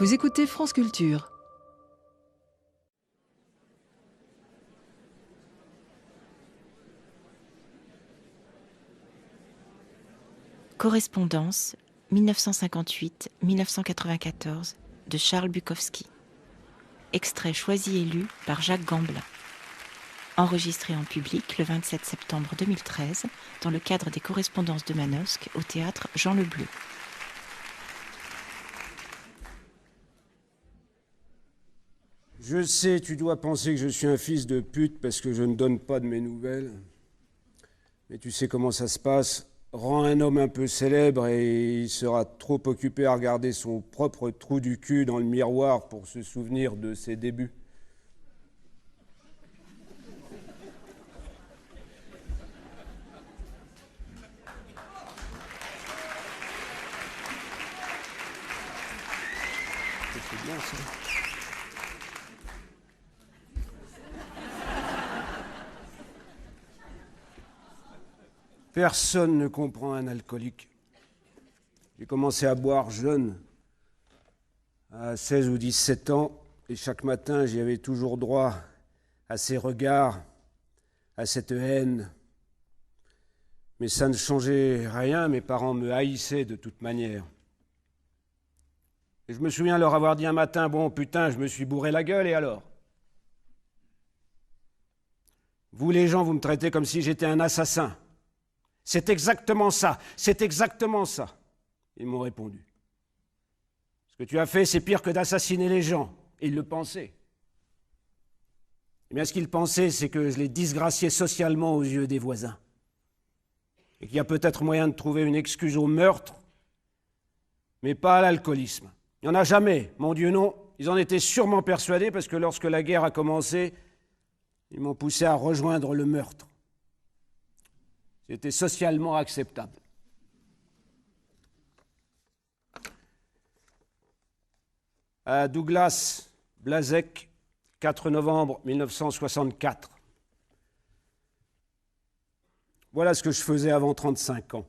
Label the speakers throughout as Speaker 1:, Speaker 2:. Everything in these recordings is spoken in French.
Speaker 1: Vous écoutez France Culture.
Speaker 2: Correspondance 1958-1994 de Charles Bukowski. Extrait choisi et lu par Jacques Gamblin. Enregistré en public le 27 septembre 2013 dans le cadre des correspondances de Manosque au théâtre Jean Lebleu.
Speaker 3: Je sais, tu dois penser que je suis un fils de pute parce que je ne donne pas de mes nouvelles. Mais tu sais comment ça se passe. Rends un homme un peu célèbre et il sera trop occupé à regarder son propre trou du cul dans le miroir pour se souvenir de ses débuts. C'est bien ça. Personne ne comprend un alcoolique. J'ai commencé à boire jeune, à 16 ou 17 ans, et chaque matin, j'y avais toujours droit à ces regards, à cette haine. Mais ça ne changeait rien, mes parents me haïssaient de toute manière. Et je me souviens leur avoir dit un matin, « Bon, putain, je me suis bourré la gueule, et alors ? Vous, les gens, vous me traitez comme si j'étais un assassin. C'est exactement ça, c'est exactement ça. » Ils m'ont répondu. « Ce que tu as fait, c'est pire que d'assassiner les gens. » Et ils le pensaient. Eh bien, ce qu'ils pensaient, c'est que je les disgraciais socialement aux yeux des voisins. Et qu'il y a peut-être moyen de trouver une excuse au meurtre, mais pas à l'alcoolisme. Il n'y en a jamais, mon Dieu non. Ils en étaient sûrement persuadés parce que lorsque la guerre a commencé, ils m'ont poussé à rejoindre le meurtre. C'était socialement acceptable. À Douglas, Blazek, 4 novembre 1964. Voilà ce que je faisais avant 35 ans,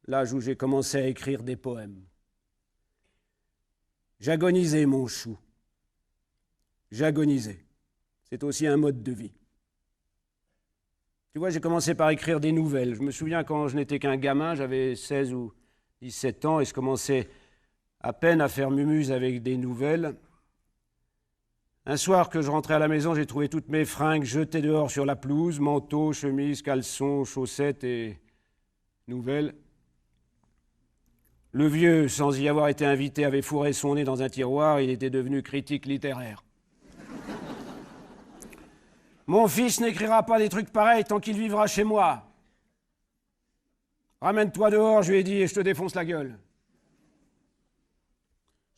Speaker 3: l'âge où j'ai commencé à écrire des poèmes. J'agonisais, mon chou. J'agonisais. C'est aussi un mode de vie. Tu vois, j'ai commencé par écrire des nouvelles. Je me souviens quand je n'étais qu'un gamin, j'avais 16 ou 17 ans, et je commençais à peine à faire mumuse avec des nouvelles. Un soir que je rentrais à la maison, j'ai trouvé toutes mes fringues jetées dehors sur la pelouse, manteau, chemise, caleçon, chaussettes et nouvelles. Le vieux, sans y avoir été invité, avait fourré son nez dans un tiroir, il était devenu critique littéraire. Mon fils n'écrira pas des trucs pareils tant qu'il vivra chez moi. Ramène-toi dehors, je lui ai dit, et je te défonce la gueule.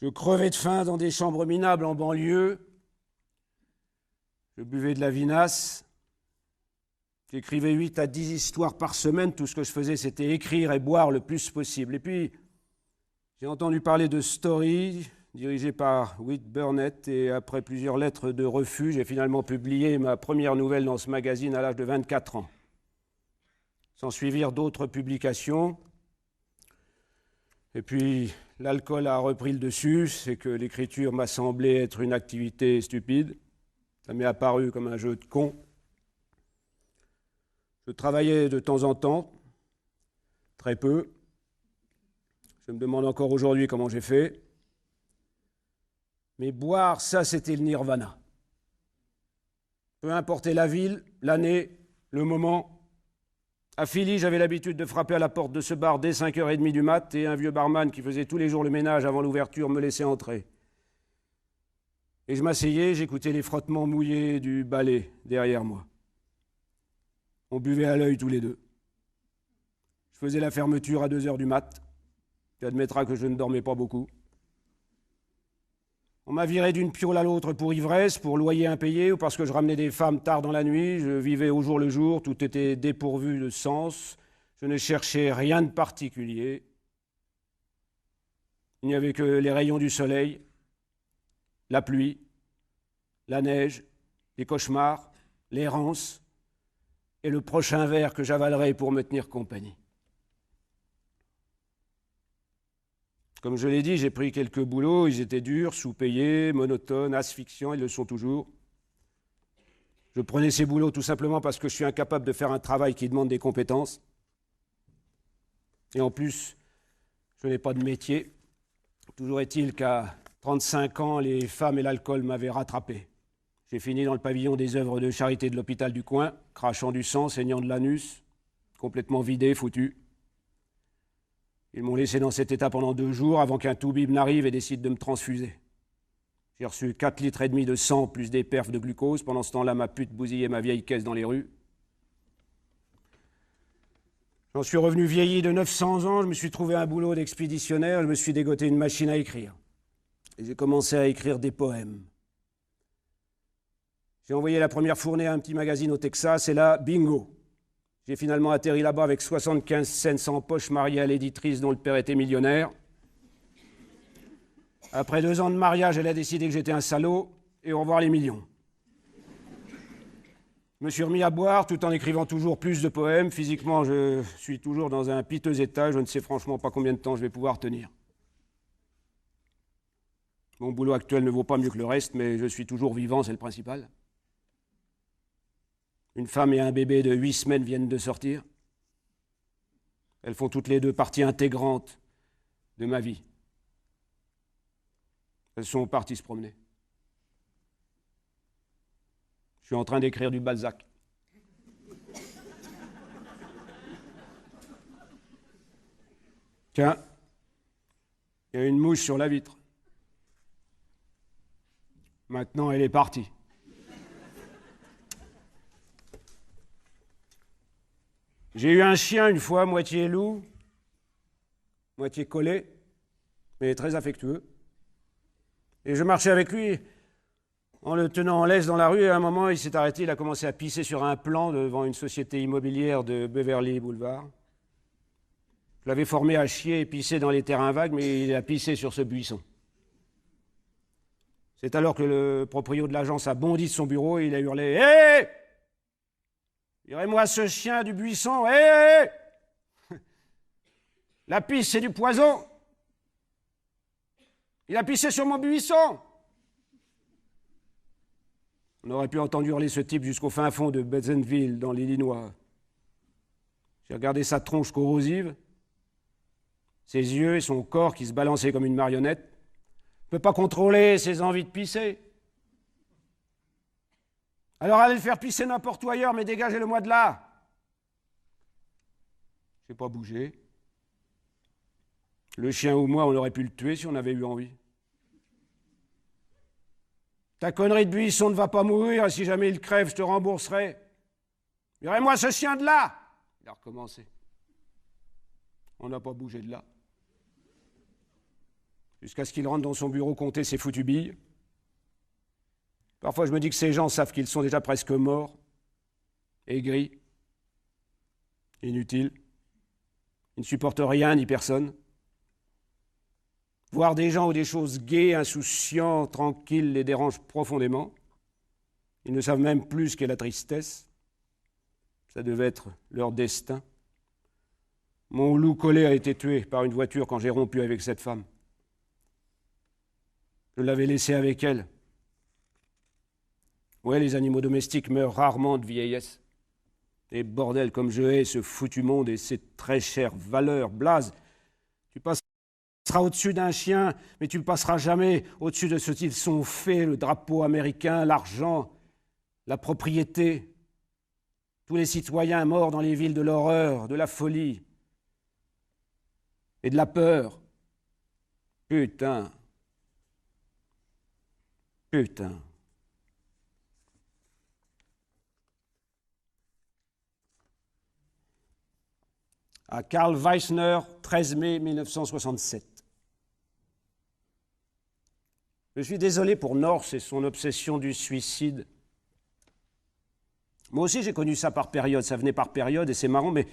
Speaker 3: Je crevais de faim dans des chambres minables en banlieue. Je buvais de la vinasse. J'écrivais 8 à 10 histoires par semaine. Tout ce que je faisais, c'était écrire et boire le plus possible. Et puis, j'ai entendu parler de Story, dirigé par Whit Burnett, et après plusieurs lettres de refus, j'ai finalement publié ma première nouvelle dans ce magazine à l'âge de 24 ans. S'en suivirent d'autres publications. Et puis, l'alcool a repris le dessus, c'est que l'écriture m'a semblé être une activité stupide. Ça m'est apparu comme un jeu de con. Je travaillais de temps en temps, très peu. Je me demande encore aujourd'hui comment j'ai fait. Mais boire, ça, c'était le nirvana. Peu importe la ville, l'année, le moment. À Philly, j'avais l'habitude de frapper à la porte de ce bar dès 5h30 du mat, et un vieux barman qui faisait tous les jours le ménage avant l'ouverture me laissait entrer. Et je m'asseyais, j'écoutais les frottements mouillés du balai derrière moi. On buvait à l'œil tous les deux. Je faisais la fermeture à 2h du mat. Tu admettras que je ne dormais pas beaucoup. On m'a viré d'une piole à l'autre pour ivresse, pour loyer impayé, ou parce que je ramenais des femmes tard dans la nuit. Je vivais au jour le jour, tout était dépourvu de sens. Je ne cherchais rien de particulier. Il n'y avait que les rayons du soleil, la pluie, la neige, les cauchemars, l'errance et le prochain verre que j'avalerais pour me tenir compagnie. Comme je l'ai dit, j'ai pris quelques boulots, ils étaient durs, sous-payés, monotones, asphyxiants, ils le sont toujours. Je prenais ces boulots tout simplement parce que je suis incapable de faire un travail qui demande des compétences. Et en plus, je n'ai pas de métier. Toujours est-il qu'à 35 ans, les femmes et l'alcool m'avaient rattrapé. J'ai fini dans le pavillon des œuvres de charité de l'hôpital du coin, crachant du sang, saignant de l'anus, complètement vidé, foutu. Ils m'ont laissé dans cet état pendant 2 jours avant qu'un toubib n'arrive et décide de me transfuser. J'ai reçu 4,5 litres de sang plus des perfs de glucose. Pendant ce temps-là, ma pute bousillait ma vieille caisse dans les rues. J'en suis revenu vieilli de 900 ans, je me suis trouvé un boulot d'expéditionnaire, je me suis dégoté une machine à écrire. Et j'ai commencé à écrire des poèmes. J'ai envoyé la première fournée à un petit magazine au Texas, et là, bingo! J'ai finalement atterri là-bas avec 75 cents en poche, marié à l'éditrice dont le père était millionnaire. Après 2 ans de mariage, elle a décidé que j'étais un salaud, et au revoir les millions. Je me suis remis à boire tout en écrivant toujours plus de poèmes. Physiquement, je suis toujours dans un piteux état. Je ne sais franchement pas combien de temps je vais pouvoir tenir. Mon boulot actuel ne vaut pas mieux que le reste, mais je suis toujours vivant, c'est le principal. Une femme et un bébé de 8 semaines viennent de sortir. Elles font toutes les 2 partie intégrante de ma vie. Elles sont parties se promener. Je suis en train d'écrire du Balzac. Tiens, il y a une mouche sur la vitre. Maintenant, elle est partie. J'ai eu un chien une fois, moitié loup, moitié collé, mais très affectueux. Et je marchais avec lui en le tenant en laisse dans la rue, et à un moment, il s'est arrêté, il a commencé à pisser sur un plan devant une société immobilière de Beverly Boulevard. Je l'avais formé à chier et pisser dans les terrains vagues, mais il a pissé sur ce buisson. C'est alors que le proprio de l'agence a bondi de son bureau et il a hurlé « Hé ! Virez-moi ce chien du buisson, hé ! La pisse, c'est du poison! Il a pissé sur mon buisson !» On aurait pu entendre hurler ce type jusqu'au fin fond de Bensenville, dans l'Illinois. J'ai regardé sa tronche corrosive, ses yeux et son corps qui se balançaient comme une marionnette. Je ne peux pas contrôler ses envies de pisser. Alors allez le faire pisser n'importe où ailleurs, mais dégagez-le-moi de là. Je n'ai pas bougé. Le chien ou moi, on aurait pu le tuer si on avait eu envie. Ta connerie de buisson ne va pas mourir, et si jamais il crève, je te rembourserai. Virez-moi ce chien de là! Il a recommencé. On n'a pas bougé de là. Jusqu'à ce qu'il rentre dans son bureau compter ses foutues billes. Parfois, je me dis que ces gens savent qu'ils sont déjà presque morts, aigris, inutiles. Ils ne supportent rien ni personne. Voir des gens ou des choses gaies, insouciants, tranquilles, les dérange profondément. Ils ne savent même plus ce qu'est la tristesse. Ça devait être leur destin. Mon loup collé a été tué par une voiture quand j'ai rompu avec cette femme. Je l'avais laissé avec elle. Ouais, les animaux domestiques meurent rarement de vieillesse. Et bordel, comme je hais ce foutu monde et ses très chères valeurs, Blaze, tu passeras au-dessus d'un chien, mais tu ne passeras jamais au-dessus de ce qu'ils sont faits, le drapeau américain, l'argent, la propriété, tous les citoyens morts dans les villes de l'horreur, de la folie et de la peur. Putain. Putain. À Karl Weissner, 13 mai 1967. Je suis désolé pour North et son obsession du suicide. Moi aussi, j'ai connu ça par période. Ça venait par période et c'est marrant, mais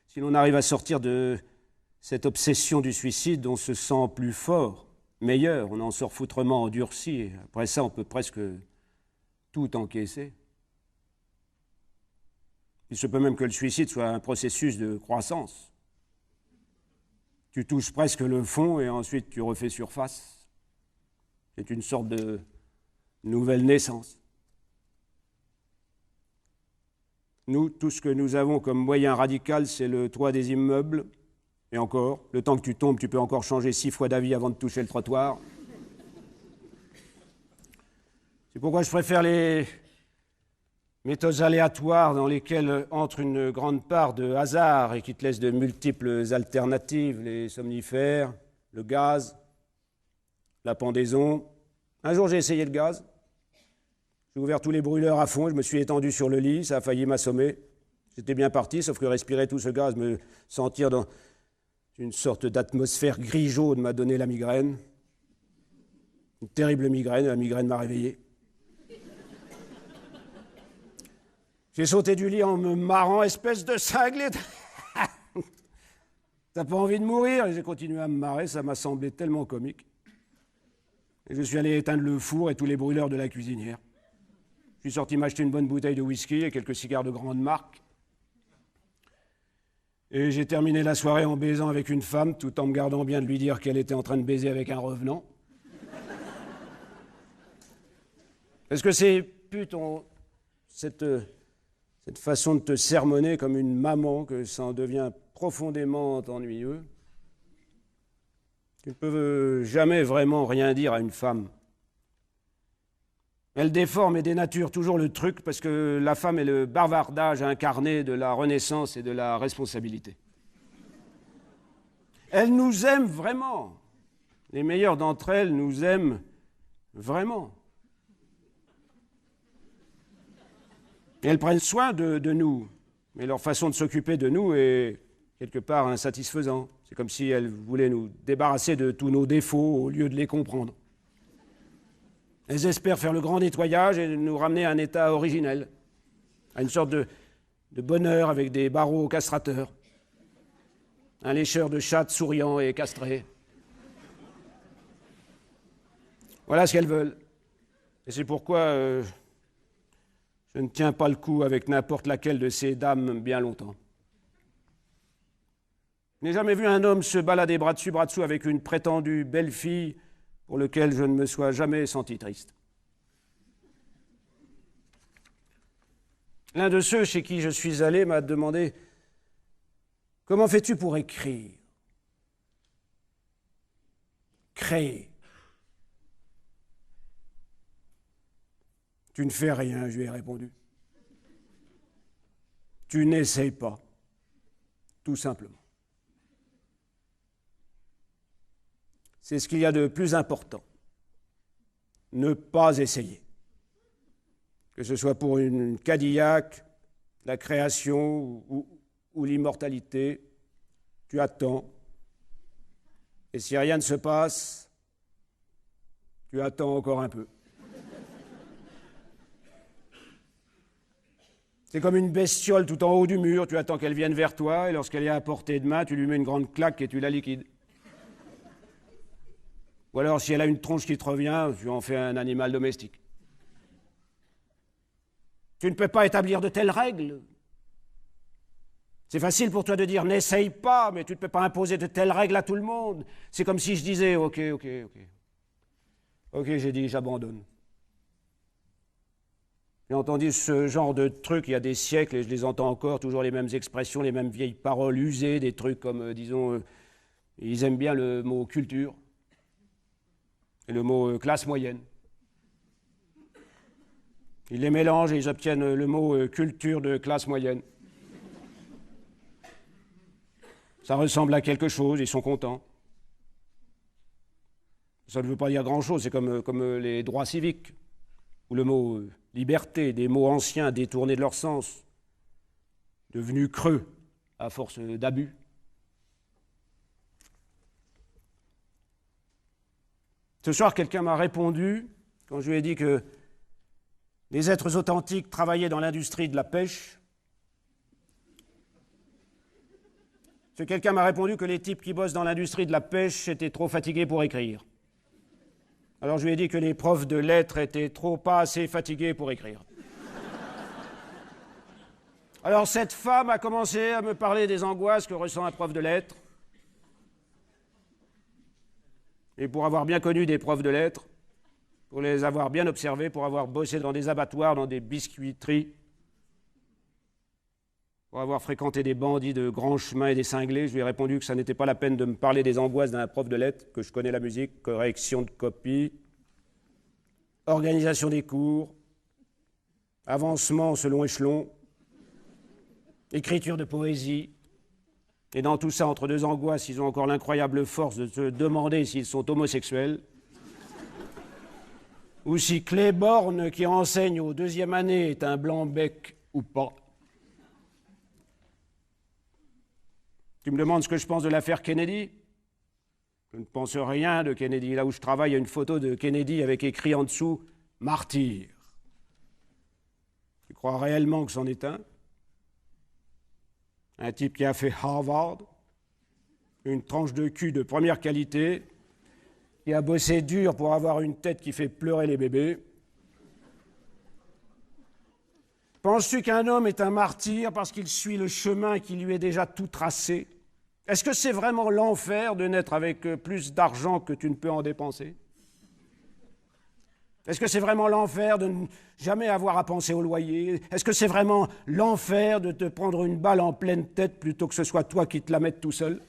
Speaker 3: si l'on arrive à sortir de cette obsession du suicide, on se sent plus fort, meilleur, on en sort foutrement endurci. Et après ça, on peut presque tout encaisser. Il se peut même que le suicide soit un processus de croissance. Tu touches presque le fond et ensuite tu refais surface. C'est une sorte de nouvelle naissance. Nous, tout ce que nous avons comme moyen radical, c'est le toit des immeubles. Et encore, le temps que tu tombes, tu peux encore changer 6 fois d'avis avant de toucher le trottoir. C'est pourquoi je préfère les méthodes aléatoires dans lesquelles entre une grande part de hasard et qui te laissent de multiples alternatives, les somnifères, le gaz, la pendaison. Un jour, j'ai essayé le gaz. J'ai ouvert tous les brûleurs à fond, je me suis étendu sur le lit, ça a failli m'assommer. J'étais bien parti, sauf que respirer tout ce gaz, me sentir dans une sorte d'atmosphère gris-jaune m'a donné la migraine. Une terrible migraine, la migraine m'a réveillé. J'ai sauté du lit en me marrant, espèce de cinglé. T'as pas envie de mourir? Et j'ai continué à me marrer, ça m'a semblé tellement comique. Et je suis allé éteindre le four et tous les brûleurs de la cuisinière. Je suis sorti m'acheter une bonne bouteille de whisky et quelques cigares de grande marque. Et j'ai terminé la soirée en baisant avec une femme, tout en me gardant bien de lui dire qu'elle était en train de baiser avec un revenant. Parce que ces putes ont cette façon de te sermonner comme une maman que ça en devient profondément ennuyeux. Tu ne peux jamais vraiment rien dire à une femme. Elle déforme et dénature toujours le truc parce que la femme est le bavardage incarné de la renaissance et de la responsabilité. Elle nous aime vraiment. Les meilleures d'entre elles nous aiment vraiment. Et elles prennent soin de nous, mais leur façon de s'occuper de nous est quelque part insatisfaisante. C'est comme si elles voulaient nous débarrasser de tous nos défauts au lieu de les comprendre. Elles espèrent faire le grand nettoyage et nous ramener à un état originel, à une sorte de bonheur avec des barreaux castrateurs, un lécheur de chatte souriant et castré. Voilà ce qu'elles veulent. Et c'est pourquoi je ne tiens pas le coup avec n'importe laquelle de ces dames bien longtemps. Je n'ai jamais vu un homme se balader bras dessous avec une prétendue belle-fille pour lequel je ne me sois jamais senti triste. L'un de ceux chez qui je suis allé m'a demandé « Comment fais-tu pour écrire ?» Créer. « Tu ne fais rien », je lui ai répondu. « Tu n'essayes pas, tout simplement. » C'est ce qu'il y a de plus important. Ne pas essayer. Que ce soit pour une Cadillac, la création ou l'immortalité, tu attends. Et si rien ne se passe, tu attends encore un peu. C'est comme une bestiole tout en haut du mur, tu attends qu'elle vienne vers toi, et lorsqu'elle est à portée de main, tu lui mets une grande claque et tu la liquides. Ou alors, si elle a une tronche qui te revient, tu en fais un animal domestique. Tu ne peux pas établir de telles règles. C'est facile pour toi de dire « n'essaye pas », mais tu ne peux pas imposer de telles règles à tout le monde. C'est comme si je disais « ok, j'ai dit, j'abandonne ». J'ai entendu ce genre de trucs il y a des siècles et je les entends encore, toujours les mêmes expressions, les mêmes vieilles paroles usées, des trucs comme, disons, ils aiment bien le mot « culture ». Et le mot classe moyenne. Ils les mélangent et ils obtiennent le mot culture de classe moyenne. Ça ressemble à quelque chose, ils sont contents. Ça ne veut pas dire grand-chose, c'est comme les droits civiques, ou le mot liberté, des mots anciens détournés de leur sens, devenus creux à force d'abus. Ce soir, quelqu'un m'a répondu, quand je lui ai dit que les êtres authentiques travaillaient dans l'industrie de la pêche. Quelqu'un m'a répondu que les types qui bossent dans l'industrie de la pêche étaient trop fatigués pour écrire. Alors je lui ai dit que les profs de lettres étaient pas assez fatigués pour écrire. Alors cette femme a commencé à me parler des angoisses que ressent un prof de lettres. et pour avoir bien connu des profs de lettres, pour les avoir bien observés, pour avoir bossé dans des abattoirs, dans des biscuiteries, pour avoir fréquenté des bandits de grands chemins et des cinglés, je lui ai répondu que ça n'était pas la peine de me parler des angoisses d'un prof de lettres, que je connais la musique, correction de copie, organisation des cours, avancement selon échelon, écriture de poésie. Et dans tout ça, entre deux angoisses, ils ont encore l'incroyable force de se demander s'ils sont homosexuels. Ou si Cléborne, qui enseigne aux deuxième année, est un blanc-bec ou pas. Tu me demandes ce que je pense de l'affaire Kennedy? Je ne pense rien de Kennedy. Là où je travaille, il y a une photo de Kennedy avec écrit en dessous « Martyr ». Tu crois réellement que c'en est un? Un type qui a fait Harvard, une tranche de cul de première qualité, qui a bossé dur pour avoir une tête qui fait pleurer les bébés. Penses-tu qu'un homme est un martyr parce qu'il suit le chemin qui lui est déjà tout tracé? Est-ce que c'est vraiment l'enfer de naître avec plus d'argent que tu ne peux en dépenser? Est-ce que c'est vraiment l'enfer de ne jamais avoir à penser au loyer? Est-ce que c'est vraiment l'enfer de te prendre une balle en pleine tête plutôt que ce soit toi qui te la mettes tout seul?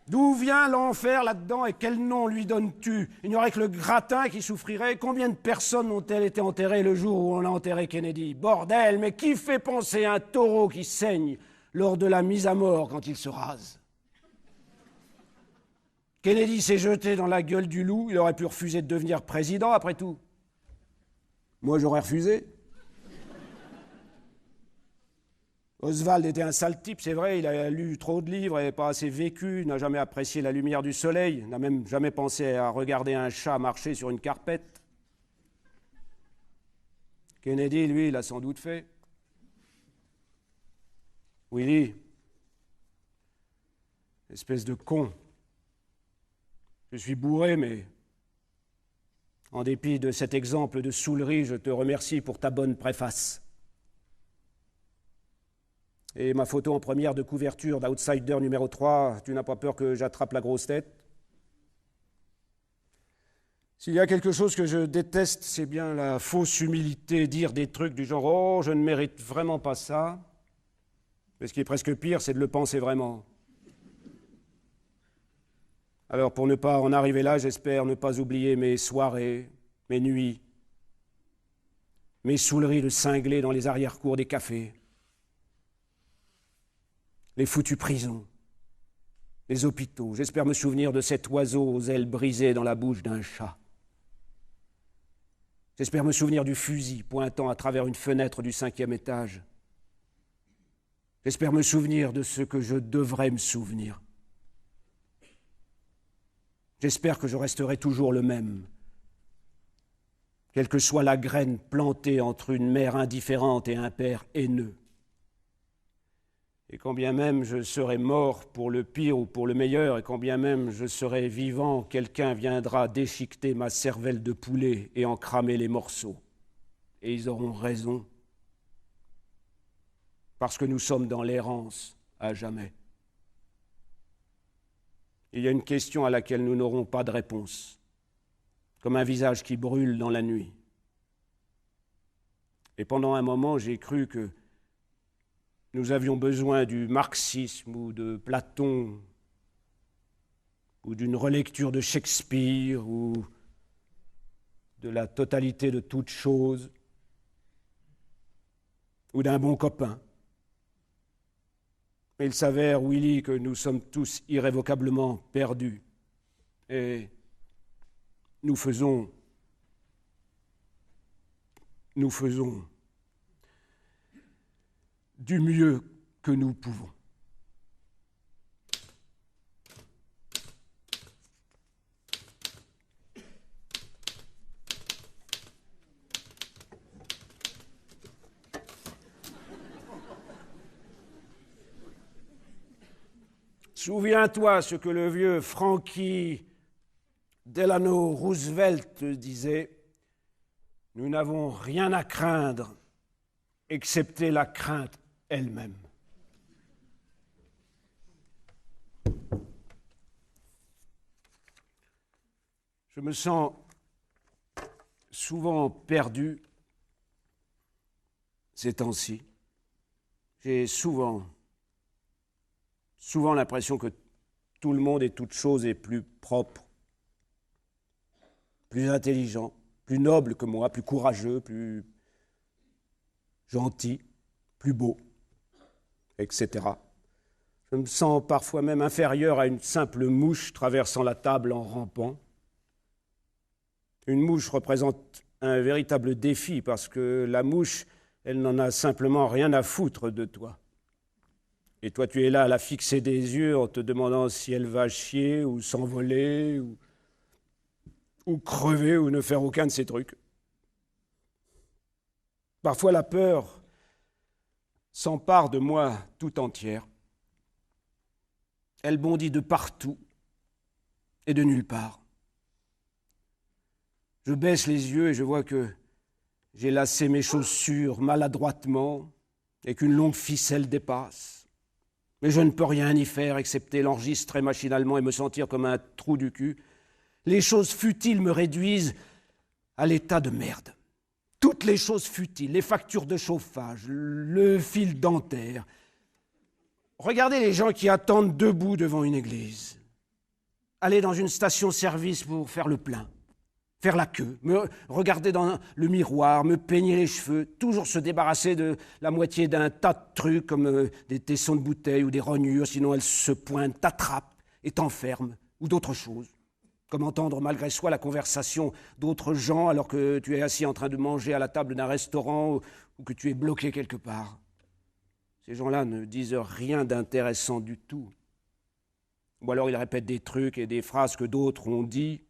Speaker 3: D'où vient l'enfer là-dedans et quel nom lui donnes-tu? Il n'y aurait que le gratin qui souffrirait. Combien de personnes ont-elles été enterrées le jour où on a enterré Kennedy? Bordel, mais qui fait penser à un taureau qui saigne lors de la mise à mort quand il se rase? Kennedy s'est jeté dans la gueule du loup, il aurait pu refuser de devenir président après tout. Moi j'aurais refusé. Oswald était un sale type, c'est vrai, il a lu trop de livres et pas assez vécu, n'a jamais apprécié la lumière du soleil, n'a même jamais pensé à regarder un chat marcher sur une carpette. Kennedy, lui, l'a sans doute fait. Willy, espèce de con. Je suis bourré, mais en dépit de cet exemple de saoulerie, je te remercie pour ta bonne préface. Et ma photo en première de couverture d'Outsider numéro 3, tu n'as pas peur que j'attrape la grosse tête? S'il y a quelque chose que je déteste, c'est bien la fausse humilité, dire des trucs du genre « Oh, je ne mérite vraiment pas ça ». Mais ce qui est presque pire, c'est de le penser vraiment. Alors pour ne pas en arriver là, j'espère ne pas oublier mes soirées, mes nuits, mes saouleries de cinglés dans les arrière-cours des cafés, les foutues prisons, les hôpitaux. J'espère me souvenir de cet oiseau aux ailes brisées dans la bouche d'un chat. J'espère me souvenir du fusil pointant à travers une fenêtre du 5e étage. J'espère me souvenir de ce que je devrais me souvenir. J'espère que je resterai toujours le même, quelle que soit la graine plantée entre une mère indifférente et un père haineux. Et quand bien même je serai mort pour le pire ou pour le meilleur, et quand bien même je serai vivant, quelqu'un viendra déchiqueter ma cervelle de poulet et en cramer les morceaux. Et ils auront raison, parce que nous sommes dans l'errance à jamais. Il y a une question à laquelle nous n'aurons pas de réponse, comme un visage qui brûle dans la nuit. Et pendant un moment, j'ai cru que nous avions besoin du marxisme ou de Platon, ou d'une relecture de Shakespeare, ou de la totalité de toute chose, ou d'un bon copain. Mais il s'avère, Willy, que nous sommes tous irrévocablement perdus. Et nous faisons du mieux que nous pouvons. Souviens-toi ce que le vieux Franklin Delano Roosevelt disait, « Nous n'avons rien à craindre, excepté la crainte elle-même. » Je me sens souvent perdu ces temps-ci. J'ai souvent l'impression que tout le monde et toute chose est plus propre, plus intelligent, plus noble que moi, plus courageux, plus gentil, plus beau, etc. Je me sens parfois même inférieur à une simple mouche traversant la table en rampant. Une mouche représente un véritable défi parce que la mouche, elle n'en a simplement rien à foutre de toi. Et toi, tu es là à la fixer des yeux en te demandant si elle va chier ou s'envoler ou crever ou ne faire aucun de ces trucs. Parfois, la peur s'empare de moi tout entière. Elle bondit de partout et de nulle part. Je baisse les yeux et je vois que j'ai lacé mes chaussures maladroitement et qu'une longue ficelle dépasse. Mais je ne peux rien y faire excepté l'enregistrer machinalement et me sentir comme un trou du cul. Les choses futiles me réduisent à l'état de merde. Toutes les choses futiles, les factures de chauffage, le fil dentaire. Regardez les gens qui attendent debout devant une église. Aller dans une station-service pour faire le plein. Faire la queue, me regarder dans le miroir, me peigner les cheveux, toujours se débarrasser de la moitié d'un tas de trucs comme des tessons de bouteilles ou des rognures, sinon elles se pointent, t'attrapent et t'enferment, ou d'autres choses. Comme entendre malgré soi la conversation d'autres gens alors que tu es assis en train de manger à la table d'un restaurant ou que tu es bloqué quelque part. Ces gens-là ne disent rien d'intéressant du tout. Ou alors ils répètent des trucs et des phrases que d'autres ont dit.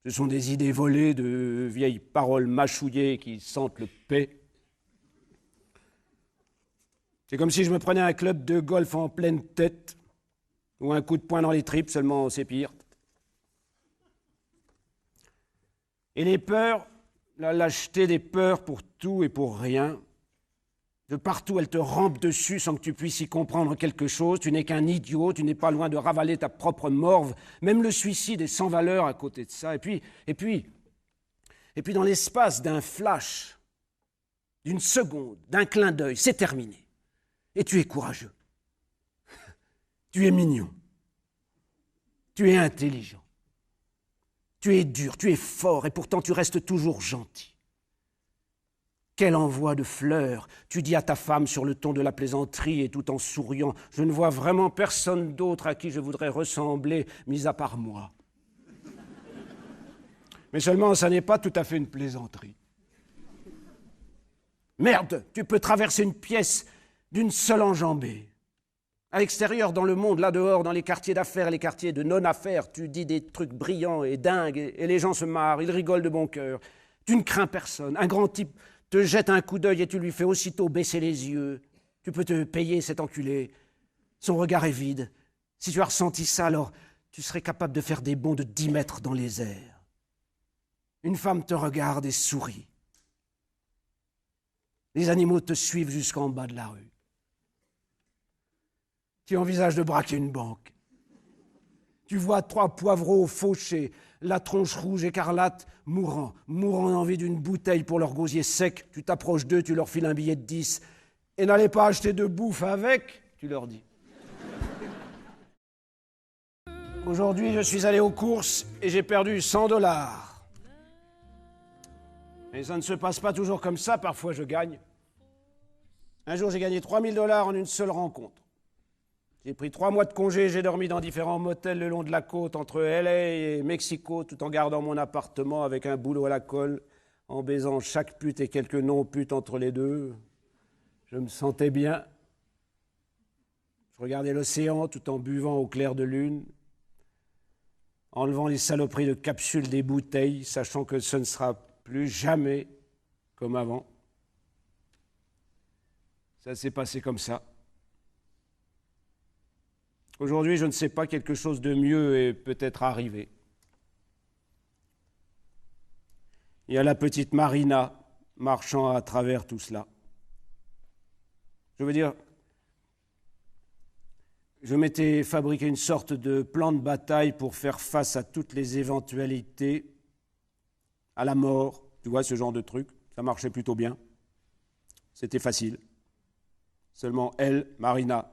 Speaker 3: Ce sont des idées volées de vieilles paroles mâchouillées qui sentent le paix. C'est comme si je me prenais un club de golf en pleine tête ou un coup de poing dans les tripes, seulement c'est pire. Et les peurs, la lâcheté des peurs pour tout et pour rien, de partout, elles te rampent dessus sans que tu puisses y comprendre quelque chose. Tu n'es qu'un idiot, tu n'es pas loin de ravaler ta propre morve. Même le suicide est sans valeur à côté de ça. Et puis, dans l'espace d'un flash, d'une seconde, d'un clin d'œil, c'est terminé. Et tu es courageux. Tu es mignon. Tu es intelligent. Tu es dur, tu es fort, et pourtant tu restes toujours gentil. Quel envoi de fleurs! Tu dis à ta femme sur le ton de la plaisanterie et tout en souriant, « Je ne vois vraiment personne d'autre à qui je voudrais ressembler, mis à part moi. » Mais seulement, ça n'est pas tout à fait une plaisanterie. Merde, tu peux traverser une pièce d'une seule enjambée. À l'extérieur, dans le monde, là dehors, dans les quartiers d'affaires, les quartiers de non-affaires, tu dis des trucs brillants et dingues et les gens se marrent, ils rigolent de bon cœur. Tu ne crains personne. Un grand type te jette un coup d'œil et tu lui fais aussitôt baisser les yeux. Tu peux te payer cet enculé. Son regard est vide. Si tu as ressenti ça, alors tu serais capable de faire des bonds de 10 mètres dans les airs. Une femme te regarde et sourit. Les animaux te suivent jusqu'en bas de la rue. Tu envisages de braquer une banque. Tu vois 3 poivreaux fauchés, la tronche rouge écarlate, mourant d'envie d'une bouteille pour leur gosier sec. Tu t'approches d'eux, tu leur files un billet de 10. Et n'allez pas acheter de bouffe avec, tu leur dis. Aujourd'hui, je suis allé aux courses et j'ai perdu $100. Mais ça ne se passe pas toujours comme ça, parfois je gagne. Un jour, j'ai gagné $3000 en une seule rencontre. J'ai pris 3 mois de congé, j'ai dormi dans différents motels le long de la côte entre LA et Mexico, tout en gardant mon appartement avec un boulot à la colle, en baisant chaque pute et quelques non-putes entre les deux. Je me sentais bien. Je regardais l'océan tout en buvant au clair de lune, enlevant les saloperies de capsules des bouteilles, sachant que ce ne sera plus jamais comme avant. Ça s'est passé comme ça. Aujourd'hui, je ne sais pas, quelque chose de mieux est peut-être arrivé. Il y a la petite Marina marchant à travers tout cela. Je veux dire, Je m'étais fabriqué une sorte de plan de bataille pour faire face à toutes les éventualités, à la mort, tu vois, ce genre de truc. Ça marchait plutôt bien. C'était facile. Seulement elle, Marina,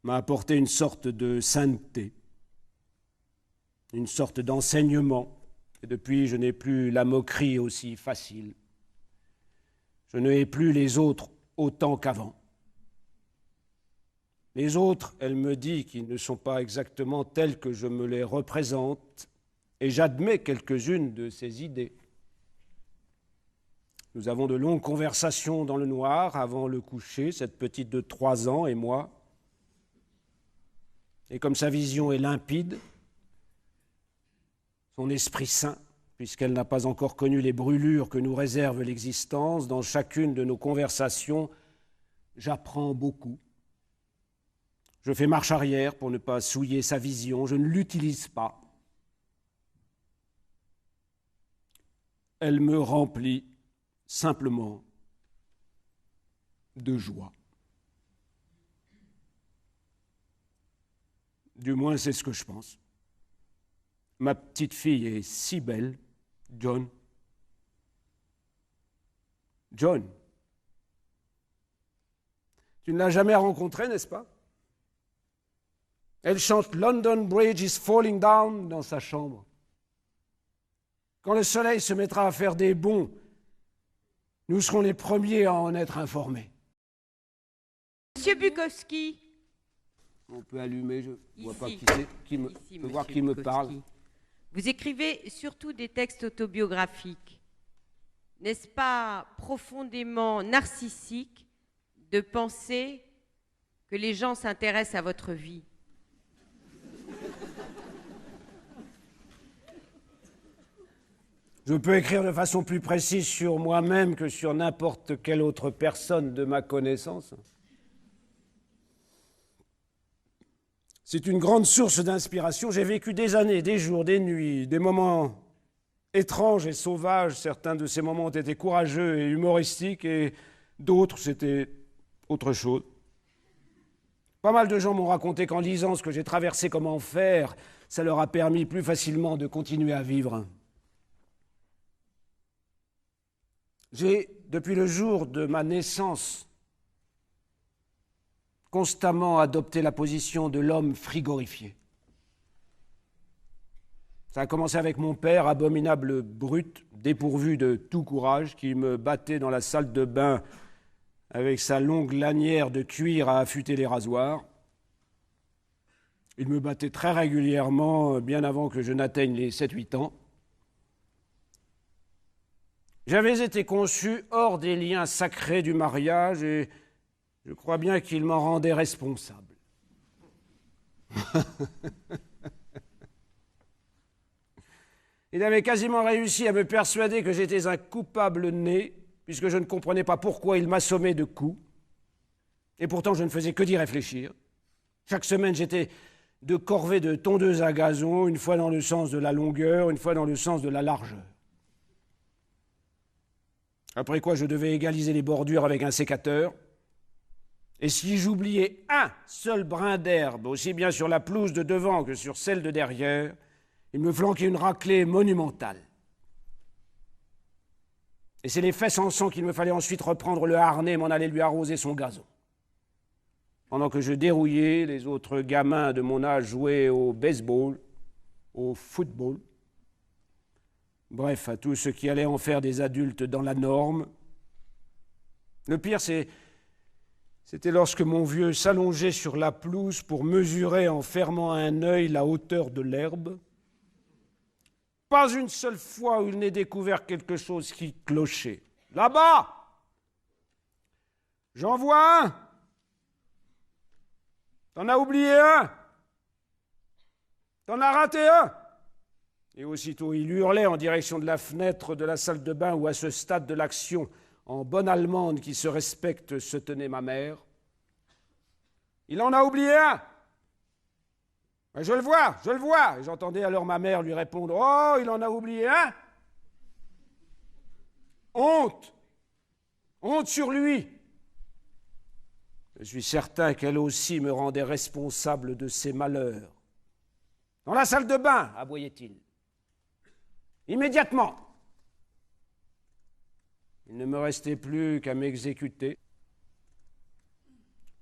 Speaker 3: m'a apporté une sorte de sainteté, une sorte d'enseignement. Et depuis, je n'ai plus la moquerie aussi facile. Je ne hais plus les autres autant qu'avant. Les autres, elle me dit qu'ils ne sont pas exactement tels que je me les représente, et j'admets quelques-unes de ces idées. Nous avons de longues conversations dans le noir avant le coucher, cette petite de 3 ans et moi. Et comme sa vision est limpide, son esprit sain, puisqu'elle n'a pas encore connu les brûlures que nous réserve l'existence, dans chacune de nos conversations, j'apprends beaucoup. Je fais marche arrière pour ne pas souiller sa vision, je ne l'utilise pas. Elle me remplit simplement de joie. Du moins, c'est ce que je pense. Ma petite fille est si belle, John. John, tu ne l'as jamais rencontrée, n'est-ce pas? Elle chante « London Bridge is falling down » dans sa chambre. Quand le soleil se mettra à faire des bonds, nous serons les premiers à en être informés.
Speaker 1: Monsieur Bukowski.
Speaker 3: On peut allumer, je ne vois pas qui c'est, je peux voir
Speaker 1: Monsieur
Speaker 3: qui me
Speaker 1: Bukowski.
Speaker 3: parle.
Speaker 1: Vous écrivez surtout des textes autobiographiques. N'est-ce pas profondément narcissique de penser que les gens s'intéressent à votre vie?
Speaker 3: Je peux écrire de façon plus précise sur moi-même que sur n'importe quelle autre personne de ma connaissance. C'est une grande source d'inspiration. J'ai vécu des années, des jours, des nuits, des moments étranges et sauvages. Certains de ces moments ont été courageux et humoristiques, et d'autres, c'était autre chose. Pas mal de gens m'ont raconté qu'en lisant ce que j'ai traversé comme enfer, ça leur a permis plus facilement de continuer à vivre. J'ai, depuis le jour de ma naissance, constamment adopté la position de l'homme frigorifié. Ça a commencé avec mon père, abominable brute, dépourvu de tout courage, qui me battait dans la salle de bain avec sa longue lanière de cuir à affûter les rasoirs. Il me battait très régulièrement, bien avant que je n'atteigne les 7-8 ans. J'avais été conçu hors des liens sacrés du mariage et je crois bien qu'il m'en rendait responsable. Il avait quasiment réussi à me persuader que j'étais un coupable né, puisque je ne comprenais pas pourquoi il m'assommait de coups. Et pourtant, je ne faisais que d'y réfléchir. Chaque semaine, j'étais de corvée de tondeuse à gazon, une fois dans le sens de la longueur, une fois dans le sens de la largeur. Après quoi, je devais égaliser les bordures avec un sécateur. Et si j'oubliais un seul brin d'herbe, aussi bien sur la pelouse de devant que sur celle de derrière, il me flanquait une raclée monumentale. Et c'est les fesses en sang qu'il me fallait ensuite reprendre le harnais et m'en aller lui arroser son gazon. Pendant que je dérouillais, les autres gamins de mon âge jouaient au baseball, au football, bref, à tout ce qui allait en faire des adultes dans la norme. Le pire, c'était lorsque mon vieux s'allongeait sur la pelouse pour mesurer en fermant un œil la hauteur de l'herbe. Pas une seule fois où il n'ait découvert quelque chose qui clochait. Là-bas! J'en vois un! T'en as oublié un! T'en as raté un! Et aussitôt, il hurlait en direction de la fenêtre de la salle de bain où, à ce stade de l'action, en bonne allemande qui se respecte, se tenait ma mère. Il en a oublié un! Ben, je le vois! Et j'entendais alors ma mère lui répondre: oh, il en a oublié un! Honte! Honte sur lui! Je suis certain qu'elle aussi me rendait responsable de ses malheurs. Dans la salle de bain, aboyait-il. Immédiatement. Il ne me restait plus qu'à m'exécuter.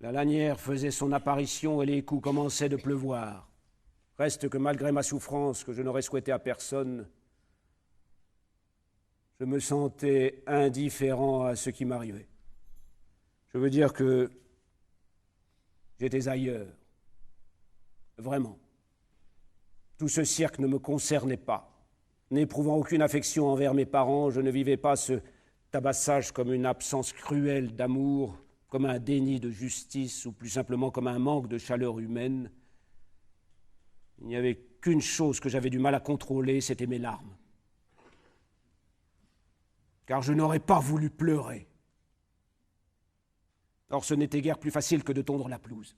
Speaker 3: La lanière faisait son apparition et les coups commençaient de pleuvoir. Reste que malgré ma souffrance, que je n'aurais souhaité à personne, je me sentais indifférent à ce qui m'arrivait. Je veux dire que j'étais ailleurs. Vraiment. Tout ce cirque ne me concernait pas. N'éprouvant aucune affection envers mes parents, je ne vivais pas ce tabassage comme une absence cruelle d'amour, comme un déni de justice, ou plus simplement comme un manque de chaleur humaine. Il n'y avait qu'une chose que j'avais du mal à contrôler, c'était mes larmes. Car je n'aurais pas voulu pleurer. Or, ce n'était guère plus facile que de tondre la pelouse.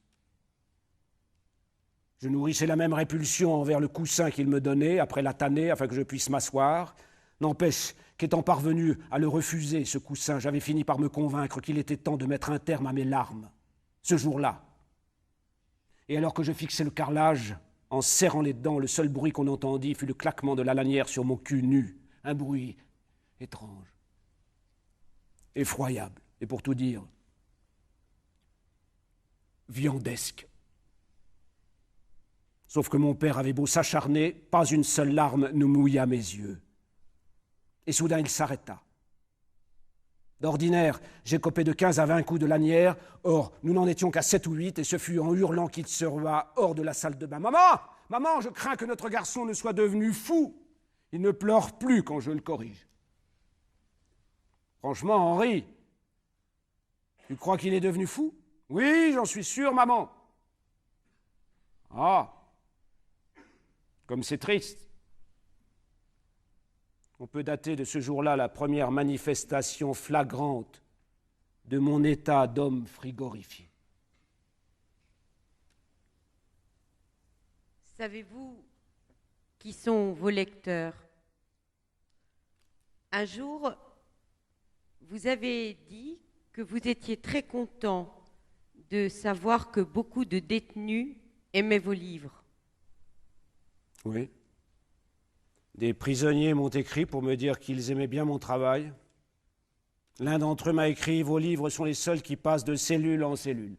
Speaker 3: Je nourrissais la même répulsion envers le coussin qu'il me donnait, après la tanner, afin que je puisse m'asseoir. N'empêche qu'étant parvenu à le refuser, ce coussin, j'avais fini par me convaincre qu'il était temps de mettre un terme à mes larmes, ce jour-là. Et alors que je fixais le carrelage, en serrant les dents, le seul bruit qu'on entendit fut le claquement de la lanière sur mon cul nu. Un bruit étrange, effroyable, et pour tout dire, viandesque. Sauf que mon père avait beau s'acharner, pas une seule larme ne mouilla mes yeux. Et soudain, il s'arrêta. D'ordinaire, j'écopais de 15 à 20 coups de lanière, or nous n'en étions qu'à 7 ou 8, et ce fut en hurlant qu'il se rua hors de la salle de bain. « Maman! Maman, je crains que notre garçon ne soit devenu fou. Il ne pleure plus quand je le corrige. » Franchement, Henri, tu crois qu'il est devenu fou? Oui, j'en suis sûr, maman. Ah, comme c'est triste. On peut dater de ce jour-là la première manifestation flagrante de mon état d'homme frigorifié.
Speaker 1: Savez-vous qui sont vos lecteurs? Un jour, vous avez dit que vous étiez très content de savoir que beaucoup de détenus aimaient vos livres.
Speaker 3: Oui. Des prisonniers m'ont écrit pour me dire qu'ils aimaient bien mon travail. L'un d'entre eux m'a écrit « Vos livres sont les seuls qui passent de cellule en cellule. »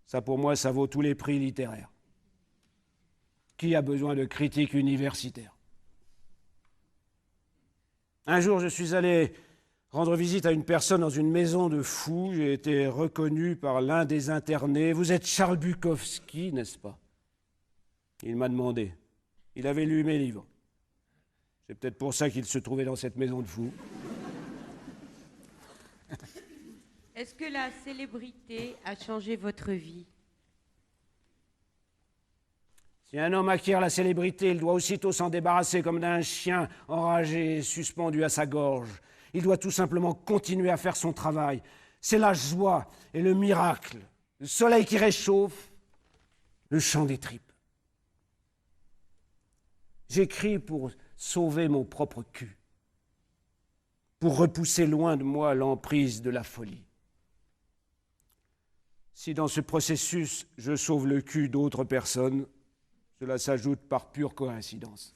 Speaker 3: Ça, pour moi, ça vaut tous les prix littéraires. Qui a besoin de critiques universitaires? Un jour, je suis allé rendre visite à une personne dans une maison de fous. J'ai été reconnu par l'un des internés. « Vous êtes Charles Bukowski, n'est-ce pas ?» Il m'a demandé. Il avait lu mes livres. C'est peut-être pour ça qu'il se trouvait dans cette maison de fous.
Speaker 1: Est-ce que la célébrité a changé votre vie?
Speaker 3: Si un homme acquiert la célébrité, il doit aussitôt s'en débarrasser comme d'un chien enragé suspendu à sa gorge. Il doit tout simplement continuer à faire son travail. C'est la joie et le miracle, le soleil qui réchauffe, le chant des tripes. J'écris pour sauver mon propre cul, pour repousser loin de moi l'emprise de la folie. Si dans ce processus, je sauve le cul d'autres personnes, cela s'ajoute par pure coïncidence.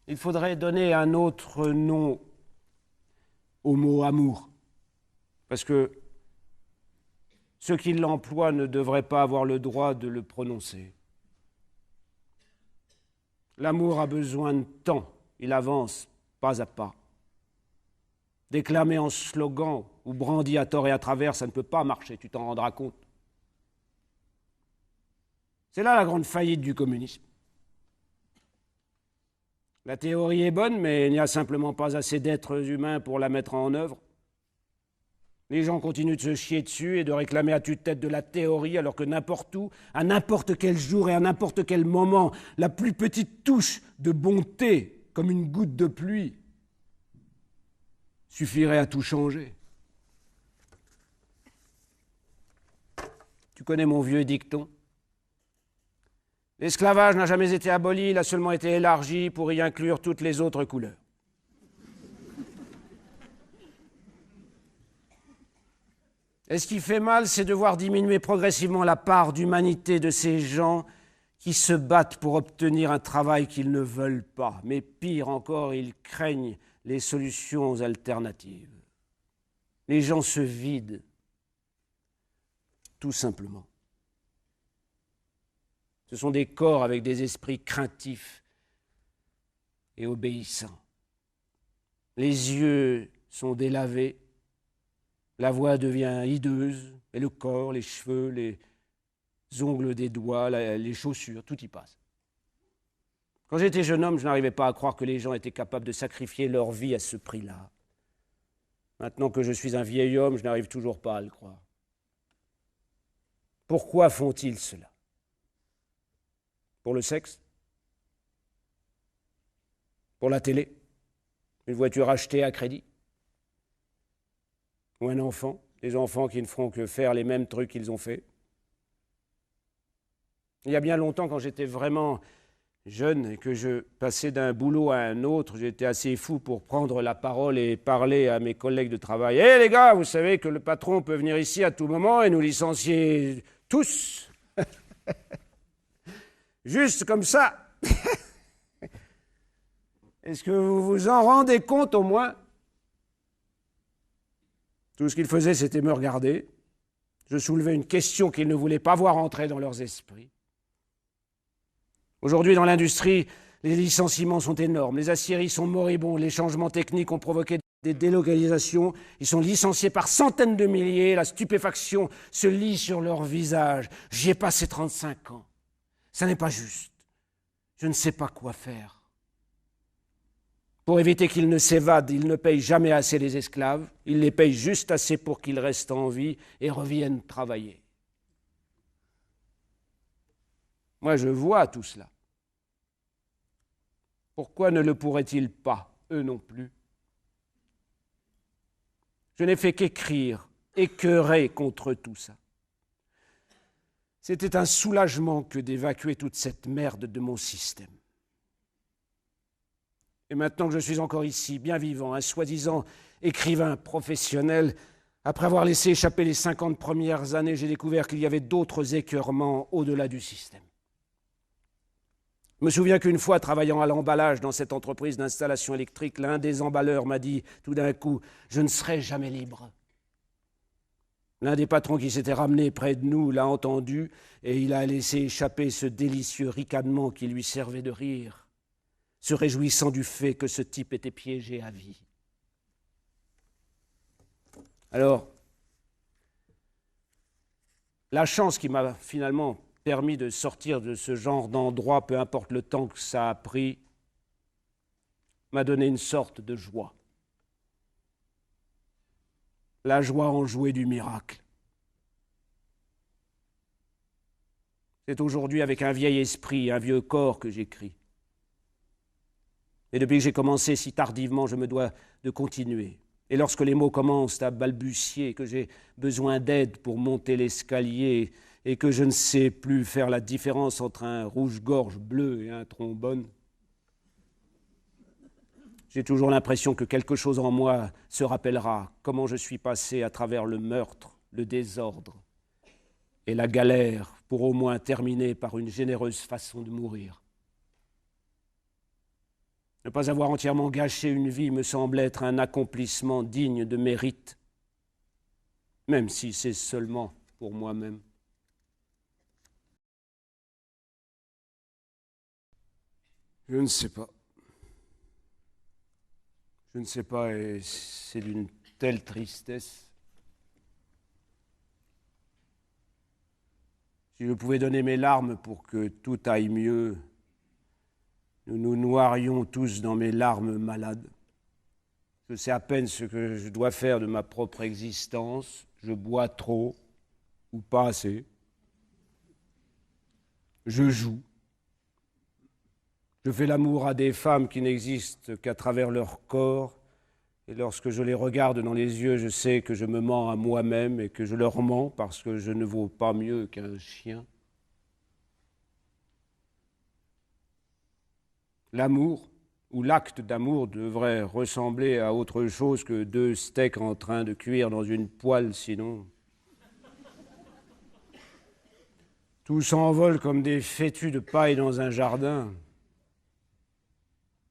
Speaker 3: Il faudrait donner un autre nom au mot amour, parce que ceux qui l'emploient ne devraient pas avoir le droit de le prononcer. L'amour a besoin de temps, il avance pas à pas. Déclamé en slogan ou brandi à tort et à travers, ça ne peut pas marcher, tu t'en rendras compte. C'est là la grande faillite du communisme. La théorie est bonne, mais il n'y a simplement pas assez d'êtres humains pour la mettre en œuvre. Les gens continuent de se chier dessus et de réclamer à tue-tête de la théorie, alors que n'importe où, à n'importe quel jour et à n'importe quel moment, la plus petite touche de bonté, comme une goutte de pluie, suffirait à tout changer. Tu connais mon vieux dicton ? L'esclavage n'a jamais été aboli, il a seulement été élargi pour y inclure toutes les autres couleurs. Et ce qui fait mal, c'est de voir diminuer progressivement la part d'humanité de ces gens qui se battent pour obtenir un travail qu'ils ne veulent pas. Mais pire encore, ils craignent les solutions alternatives. Les gens se vident, tout simplement. Ce sont des corps avec des esprits craintifs et obéissants. Les yeux sont délavés, la voix devient hideuse, et le corps, les cheveux, les ongles des doigts, les chaussures, tout y passe. Quand j'étais jeune homme, je n'arrivais pas à croire que les gens étaient capables de sacrifier leur vie à ce prix-là. Maintenant que je suis un vieil homme, je n'arrive toujours pas à le croire. Pourquoi font-ils cela ? Pour le sexe ? Pour la télé ? Une voiture achetée à crédit ? Ou un enfant ? Des enfants qui ne feront que faire les mêmes trucs qu'ils ont fait ? Il y a bien longtemps, quand j'étais vraiment jeune et que je passais d'un boulot à un autre, j'étais assez fou pour prendre la parole et parler à mes collègues de travail. « Hé les gars, vous savez que le patron peut venir ici à tout moment et nous licencier tous !» Juste comme ça. Est-ce que vous vous en rendez compte au moins ? Tout ce qu'ils faisaient, c'était me regarder. Je soulevais une question qu'ils ne voulaient pas voir entrer dans leurs esprits. Aujourd'hui, dans l'industrie, les licenciements sont énormes. Les aciéries sont moribonds. Les changements techniques ont provoqué des délocalisations. Ils sont licenciés par centaines de milliers. La stupéfaction se lit sur leur visage. J'y ai passé 35 ans. Ça n'est pas juste. Je ne sais pas quoi faire. Pour éviter qu'ils ne s'évadent, ils ne payent jamais assez les esclaves. Ils les payent juste assez pour qu'ils restent en vie et reviennent travailler. Moi, je vois tout cela. Pourquoi ne le pourraient-ils pas, eux non plus ? Je n'ai fait qu'écrire, écœurer contre tout ça. C'était un soulagement que d'évacuer toute cette merde de mon système. Et maintenant que je suis encore ici, bien vivant, un soi-disant écrivain professionnel, après avoir laissé échapper les 50 premières années, j'ai découvert qu'il y avait d'autres écœurements au-delà du système. Je me souviens qu'une fois, travaillant à l'emballage dans cette entreprise d'installation électrique, l'un des emballeurs m'a dit tout d'un coup « Je ne serai jamais libre ». L'un des patrons qui s'était ramené près de nous l'a entendu et il a laissé échapper ce délicieux ricanement qui lui servait de rire, se réjouissant du fait que ce type était piégé à vie. Alors, la chance qui m'a finalement permis de sortir de ce genre d'endroit, peu importe le temps que ça a pris, m'a donné une sorte de joie. La joie en jouer du miracle. C'est aujourd'hui avec un vieil esprit, un vieux corps que j'écris. Et depuis que j'ai commencé si tardivement, je me dois de continuer. Et lorsque les mots commencent à balbutier, que j'ai besoin d'aide pour monter l'escalier et que je ne sais plus faire la différence entre un rouge-gorge bleu et un trombone, j'ai toujours l'impression que quelque chose en moi se rappellera comment je suis passé à travers le meurtre, le désordre et la galère pour au moins terminer par une généreuse façon de mourir. Ne pas avoir entièrement gâché une vie me semble être un accomplissement digne de mérite, même si c'est seulement pour moi-même. Je ne sais pas. Je ne sais pas, et c'est d'une telle tristesse. Si je pouvais donner mes larmes pour que tout aille mieux, nous nous noierions tous dans mes larmes malades. Je sais à peine ce que je dois faire de ma propre existence. Je bois trop ou pas assez. Je joue. Je fais l'amour à des femmes qui n'existent qu'à travers leur corps. Et lorsque je les regarde dans les yeux, je sais que je me mens à moi-même et que je leur mens parce que je ne vaux pas mieux qu'un chien. L'amour, ou l'acte d'amour, devrait ressembler à autre chose que deux steaks en train de cuire dans une poêle, sinon. Tout s'envole comme des fétus de paille dans un jardin.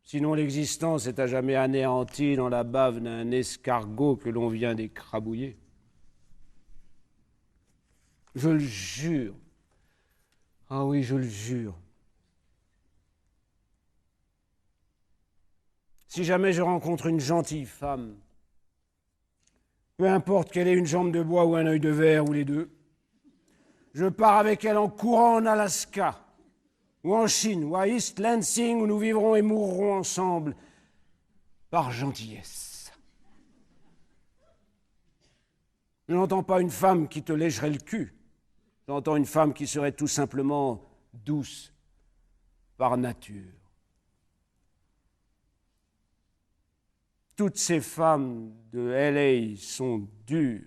Speaker 3: Sinon l'existence est à jamais anéantie dans la bave d'un escargot que l'on vient d'écrabouiller. Je le jure. Ah oui, je le jure. Si jamais je rencontre une gentille femme, peu importe qu'elle ait une jambe de bois ou un œil de verre ou les deux, je pars avec elle en courant en Alaska, ou en Chine, ou à East Lansing, où nous vivrons et mourrons ensemble, par gentillesse. Je n'entends pas une femme qui te lécherait le cul, j'entends une femme qui serait tout simplement douce par nature. Toutes ces femmes de LA sont dures.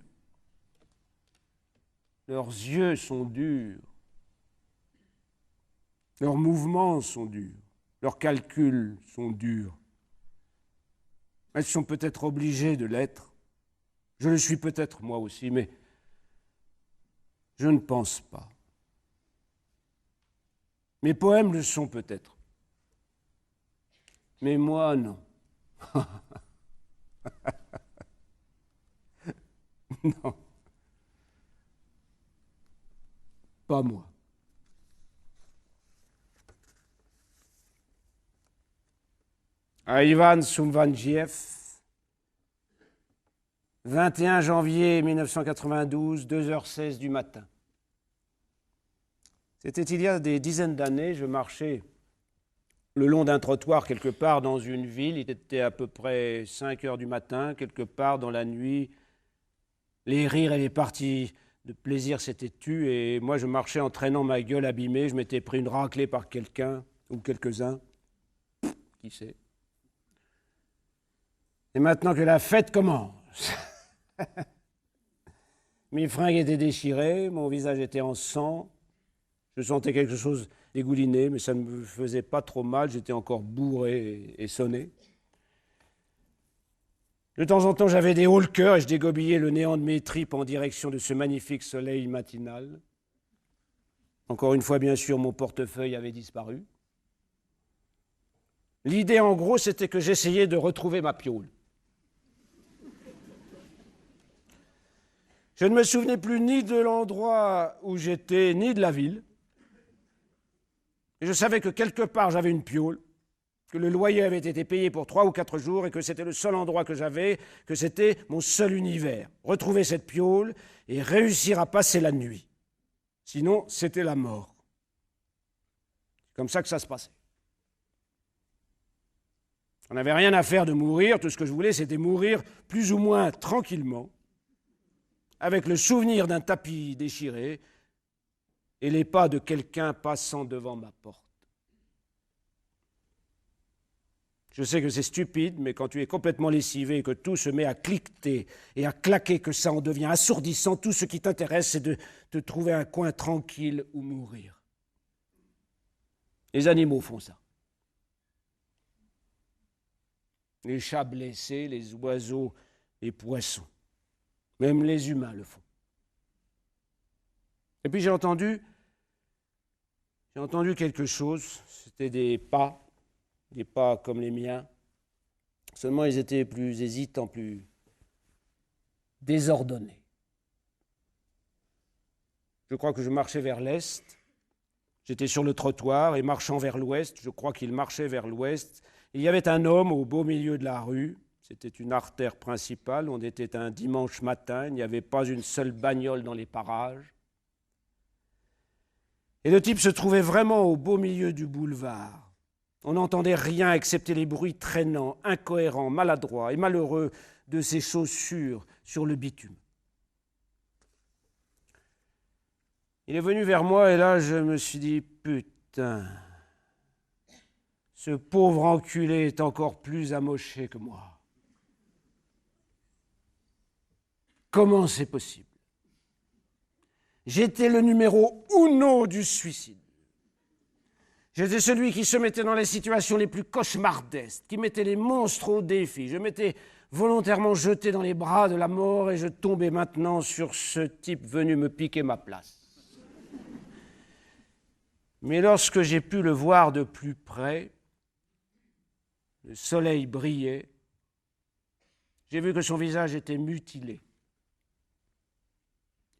Speaker 3: Leurs yeux sont durs. Leurs mouvements sont durs. Leurs calculs sont durs. Elles sont peut-être obligées de l'être. Je le suis peut-être moi aussi, mais je ne pense pas. Mes poèmes le sont peut-être. Mais moi, non. Non. Pas moi. À Ivan Soumvandjiev, 21 janvier 1992, 2h16 du matin. C'était il y a des dizaines d'années, je marchais le long d'un trottoir quelque part dans une ville, il était à peu près 5 heures du matin, quelque part dans la nuit. Les rires et les parties de plaisir s'étaient tus et moi je marchais en traînant ma gueule abîmée, je m'étais pris une raclée par quelqu'un ou quelques-uns, qui sait. Et maintenant que la fête commence, mes fringues étaient déchirées, mon visage était en sang, je sentais quelque chose dégouliné, mais ça ne me faisait pas trop mal, j'étais encore bourré et sonné. De temps en temps, j'avais des hauts le cœur et je dégobillais le néant de mes tripes en direction de ce magnifique soleil matinal. Encore une fois, bien sûr, mon portefeuille avait disparu. L'idée, en gros, c'était que j'essayais de retrouver ma piole. Je ne me souvenais plus ni de l'endroit où j'étais, ni de la ville. Et je savais que quelque part, j'avais une piole, que le loyer avait été payé pour 3 ou 4 jours et que c'était le seul endroit que j'avais, que c'était mon seul univers. Retrouver cette piole et réussir à passer la nuit. Sinon, c'était la mort. C'est comme ça que ça se passait. On n'avait rien à faire de mourir, tout ce que je voulais, c'était mourir plus ou moins tranquillement, avec le souvenir d'un tapis déchiré et les pas de quelqu'un passant devant ma porte. Je sais que c'est stupide, mais quand tu es complètement lessivé et que tout se met à cliqueter et à claquer, que ça en devient assourdissant, tout ce qui t'intéresse, c'est de te trouver un coin tranquille où mourir. Les animaux font ça. Les chats blessés, les oiseaux, les poissons. Même les humains le font. Et puis j'ai entendu quelque chose, c'était des pas comme les miens. Seulement ils étaient plus hésitants, plus désordonnés. Je crois que je marchais vers l'est. J'étais sur le trottoir et marchant vers l'ouest, je crois qu'il marchait vers l'ouest. Il y avait un homme au beau milieu de la rue. C'était une artère principale. On était un dimanche matin. Il n'y avait pas une seule bagnole dans les parages. Et le type se trouvait vraiment au beau milieu du boulevard. On n'entendait rien excepté les bruits traînants, incohérents, maladroits et malheureux de ses chaussures sur le bitume. Il est venu vers moi et là je me suis dit, putain, ce pauvre enculé est encore plus amoché que moi. Comment c'est possible? J'étais le numéro uno du suicide. J'étais celui qui se mettait dans les situations les plus cauchemardesques, qui mettait les monstres au défi. Je m'étais volontairement jeté dans les bras de la mort et je tombais maintenant sur ce type venu me piquer ma place. Mais lorsque j'ai pu le voir de plus près, le soleil brillait, j'ai vu que son visage était mutilé.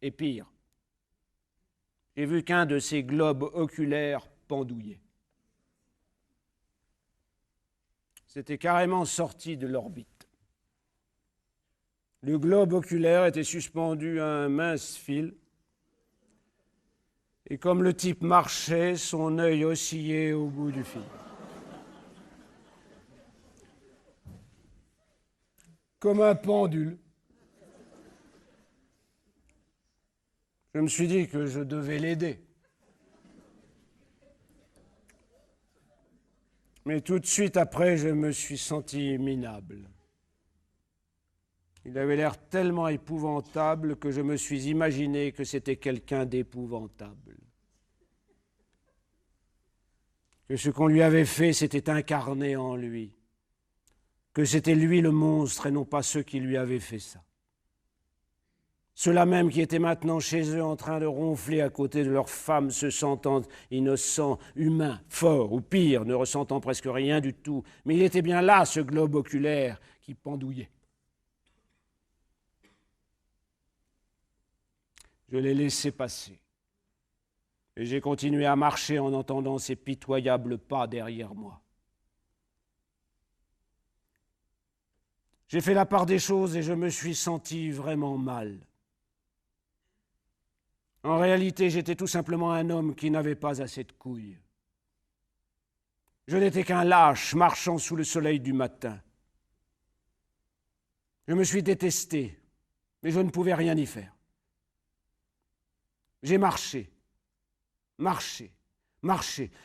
Speaker 3: Et pire, j'ai vu qu'un de ses globes oculaires pendouillait. C'était carrément sorti de l'orbite. Le globe oculaire était suspendu à un mince fil, et comme le type marchait, son œil oscillait au bout du fil. Comme un pendule. Je me suis dit que je devais l'aider. Mais tout de suite après, je me suis senti minable. Il avait l'air tellement épouvantable que je me suis imaginé que c'était quelqu'un d'épouvantable. Que ce qu'on lui avait fait s'était incarné en lui. Que c'était lui le monstre et non pas ceux qui lui avaient fait ça. Ceux-là même qui étaient maintenant chez eux en train de ronfler à côté de leurs femmes, se sentant innocents, humains, forts ou pire, ne ressentant presque rien du tout. Mais il était bien là, ce globe oculaire qui pendouillait. Je l'ai laissé passer. Et j'ai continué à marcher en entendant ces pitoyables pas derrière moi. J'ai fait la part des choses et je me suis senti vraiment mal. En réalité, j'étais tout simplement un homme qui n'avait pas assez de couilles. Je n'étais qu'un lâche marchant sous le soleil du matin. Je me suis détesté, mais je ne pouvais rien y faire. J'ai marché.